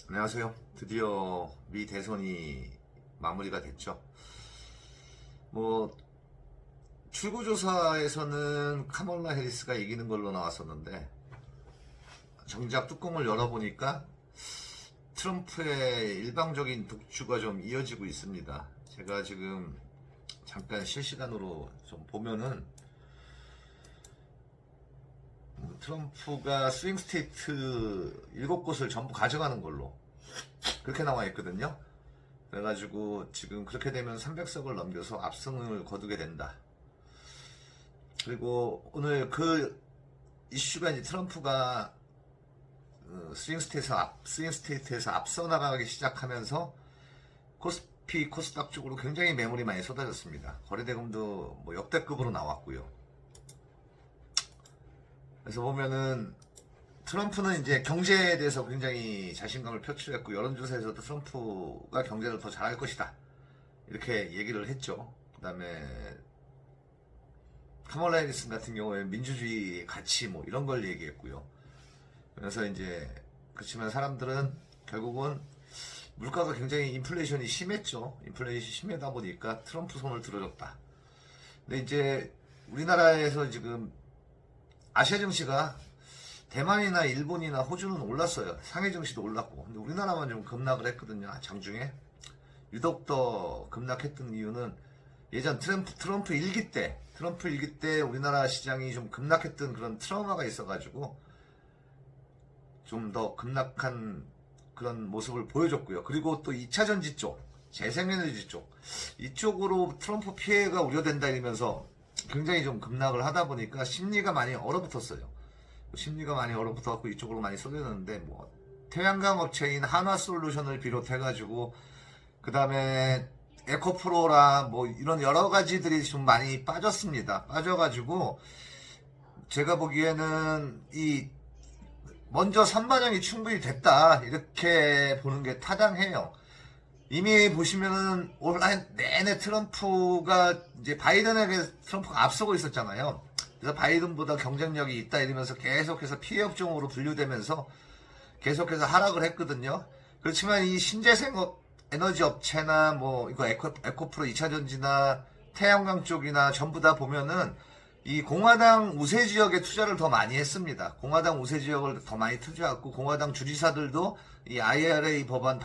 안녕하세요. 드디어 미 대선이 마무리가 됐죠. 뭐 출구조사에서는 카멀라 해리스가 이기는 걸로 나왔었는데 정작 뚜껑을 열어보니까 트럼프의 일방적인 독주가 좀 이어지고 있습니다. 제가 지금 잠깐 실시간으로 좀 보면은 트럼프가 스윙 스테이트 7곳을 전부 가져가는 걸로 그렇게 나와 있거든요. 그래가지고 지금 그렇게 되면 300석을 넘겨서 압승을 거두게 된다. 그리고 오늘 그 이슈가 이제 트럼프가 스윙 스테이트에서 앞서 나가기 시작하면서 코스피 코스닥 쪽으로 굉장히 매물이 많이 쏟아졌습니다. 거래대금도 뭐 역대급으로 나왔고요. 그래서 보면은 트럼프는 이제 경제에 대해서 굉장히 자신감을 표출했고 여론조사에서도 트럼프가 경제를 더 잘할 것이다 이렇게 얘기를 했죠. 그 다음에 카멀라 해리스 같은 경우에 민주주의 가치 뭐 이런 걸 얘기했고요. 그래서 이제 그렇지만 사람들은 결국은 물가가 굉장히 인플레이션이 심했죠. 인플레이션이 심하다 보니까 트럼프 손을 들어줬다. 근데 이제 우리나라에서 지금 아시아 증시가 대만이나 일본이나 호주는 올랐어요. 상해 증시도 올랐고. 근데 우리나라만 좀 급락을 했거든요. 장중에. 유독 더 급락했던 이유는 예전 트럼프 일기 때 우리나라 시장이 좀 급락했던 그런 트라우마가 있어가지고 좀 더 급락한 그런 모습을 보여줬고요. 그리고 또 2차 전지 쪽, 재생에너지 쪽, 이쪽으로 트럼프 피해가 우려된다 이러면서 굉장히 좀 급락을 하다 보니까 심리가 많이 얼어붙었어요. 심리가 많이 얼어붙어갖고 이쪽으로 많이 쏟아졌는데 뭐 태양광 업체인 한화솔루션을 비롯해가지고 그 다음에 에코프로라 뭐 이런 여러 가지들이 좀 많이 빠졌습니다. 빠져가지고 제가 보기에는 이 먼저 선반영이 충분히 됐다 이렇게 보는 게 타당해요. 이미 보시면은 올 한 내내 트럼프가 이제 바이든에게 트럼프가 앞서고 있었잖아요. 그래서 바이든보다 경쟁력이 있다 이러면서 계속해서 피해 업종으로 분류되면서 계속해서 하락을 했거든요. 그렇지만 이 신재생 에너지 업체나 뭐 이거 에코프로 2차전지나 태양광 쪽이나 전부 다 보면은 이 공화당 우세 지역에 투자를 더 많이 했습니다. 공화당 우세 지역을 더 많이 투자했고 공화당 주지사들도 이 IRA 법안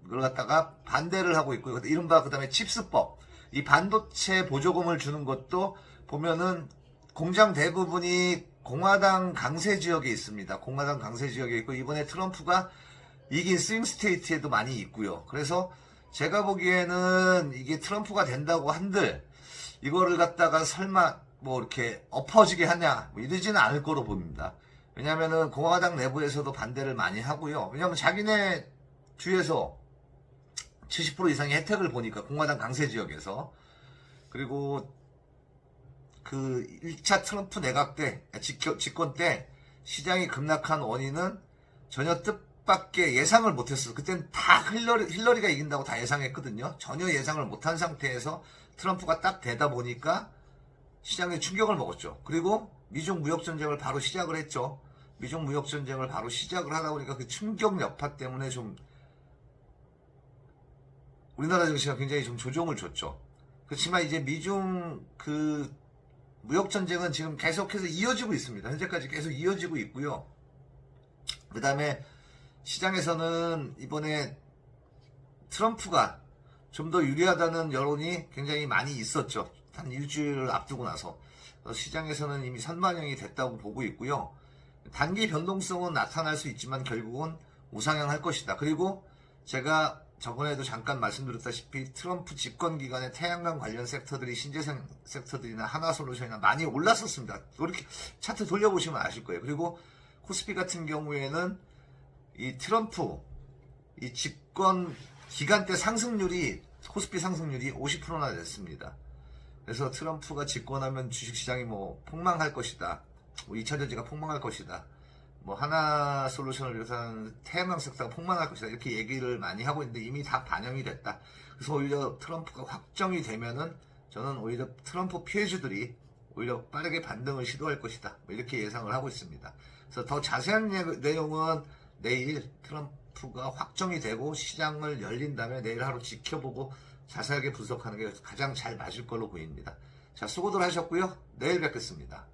그걸 갖다가 반대를 하고 있고요. 이른바 그다음에 칩스법, 이 반도체 보조금을 주는 것도 보면은 공장 대부분이 공화당 강세 지역에 있습니다. 공화당 강세 지역에 있고 이번에 트럼프가 이긴 스윙 스테이트에도 많이 있고요. 그래서 제가 보기에는 이게 트럼프가 된다고 한들 이거를 갖다가 설마 뭐 이렇게 엎어지게 하냐 뭐 이러지는 않을 거로 봅니다. 왜냐면은 공화당 내부에서도 반대를 많이 하고요. 왜냐면 자기네 주에서 70% 이상의 혜택을 보니까 공화당 강세 지역에서. 그리고 그 1차 트럼프 내각 때 집권 때 시장이 급락한 원인은 전혀 뜻밖의 예상을 못했어요. 그때는 다 힐러리가 이긴다고 다 예상했거든요. 전혀 예상을 못한 상태에서 트럼프가 딱 되다 보니까 시장에 충격을 먹었죠. 그리고 미중 무역전쟁을 바로 시작을 했죠. 미중 무역전쟁을 바로 시작을 하다 보니까 그 충격 여파 때문에 좀 우리나라 증시가 굉장히 좀 조정을 줬죠. 그렇지만 이제 미중 그 무역전쟁은 지금 계속해서 이어지고 있습니다. 현재까지 계속 이어지고 있고요. 그 다음에 시장에서는 이번에 트럼프가 좀 더 유리하다는 여론이 굉장히 많이 있었죠. 한 일주일을 앞두고 나서. 시장에서는 이미 선반영이 됐다고 보고 있고요. 단기 변동성은 나타날 수 있지만 결국은 우상향할 것이다. 그리고 제가 저번에도 잠깐 말씀드렸다시피 트럼프 집권 기간에 태양광 관련 섹터들이 신재생 섹터들이나 한화솔루션이나 많이 올랐었습니다. 이렇게 차트 돌려보시면 아실 거예요. 그리고 코스피 같은 경우에는 이 트럼프 이 집권 기간 때 상승률이 코스피 상승률이 50%나 됐습니다. 그래서 트럼프가 집권하면 주식시장이 뭐 폭망할 것이다. 뭐 2차전지가 폭망할 것이다. 뭐 하나솔루션을 비롯한 태양광 섹터가 폭망할 것이다. 이렇게 얘기를 많이 하고 있는데 이미 다 반영이 됐다. 그래서 오히려 트럼프가 확정이 되면은 저는 오히려 트럼프 피해주들이 오히려 빠르게 반등을 시도할 것이다. 뭐 이렇게 예상을 하고 있습니다. 그래서 더 자세한 내용은 내일 트럼프 트럼프가 확정이 되고 시장을 열린 다음에 내일 하루 지켜보고 자세하게 분석하는 게 가장 잘 맞을 걸로 보입니다. 자, 수고들 하셨고요. 내일 뵙겠습니다.